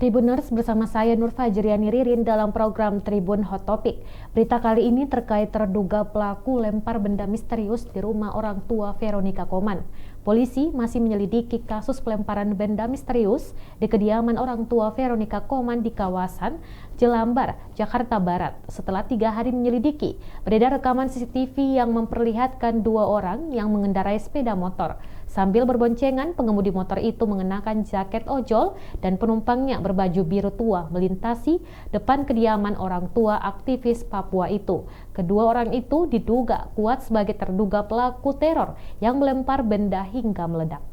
Tribuners, bersama saya Nur Fajriani Ririn dalam program Tribun Hot Topic. Berita kali ini terkait terduga pelaku lempar benda misterius di rumah orang tua Veronica Koman. Polisi masih menyelidiki kasus pelemparan benda misterius di kediaman orang tua Veronica Koman di kawasan Jelambar, Jakarta Barat. Setelah 3 hari menyelidiki, beredar rekaman CCTV yang memperlihatkan 2 orang yang mengendarai sepeda motor. Sambil berboncengan, pengemudi motor itu mengenakan jaket ojol dan penumpangnya berbaju biru tua melintasi depan kediaman orang tua aktivis Papua itu. Kedua orang itu diduga kuat sebagai terduga pelaku teror yang melempar benda hingga meledak.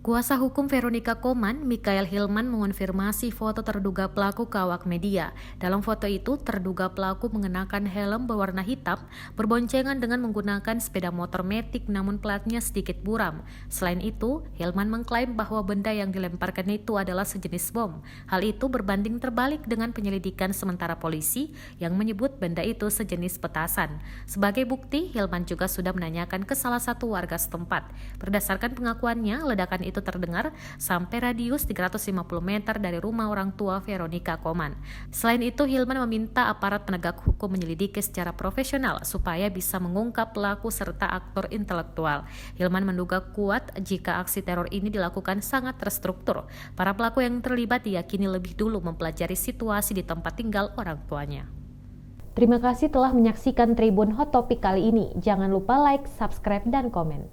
Kuasa hukum Veronica Koman, Mikael Hilman, mengonfirmasi foto terduga pelaku ke awak media. Dalam foto itu, terduga pelaku mengenakan helm berwarna hitam, berboncengan dengan menggunakan sepeda motor metik namun platnya sedikit buram. Selain itu, Hilman mengklaim bahwa benda yang dilemparkan itu adalah sejenis bom. Hal itu berbanding terbalik dengan penyelidikan sementara polisi yang menyebut benda itu sejenis petasan. Sebagai bukti, Hilman juga sudah menanyakan ke salah satu warga setempat. Berdasarkan pengakuannya, ledakan itu terdengar sampai radius 350 meter dari rumah orang tua Veronica Koman. Selain itu, Hilman meminta aparat penegak hukum menyelidiki secara profesional supaya bisa mengungkap pelaku serta aktor intelektual. Hilman menduga kuat jika aksi teror ini dilakukan sangat terstruktur. Para pelaku yang terlibat diyakini lebih dulu mempelajari situasi di tempat tinggal orang tuanya. Terima kasih telah menyaksikan Tribun Hot Topic kali ini. Jangan lupa like, subscribe, dan komen.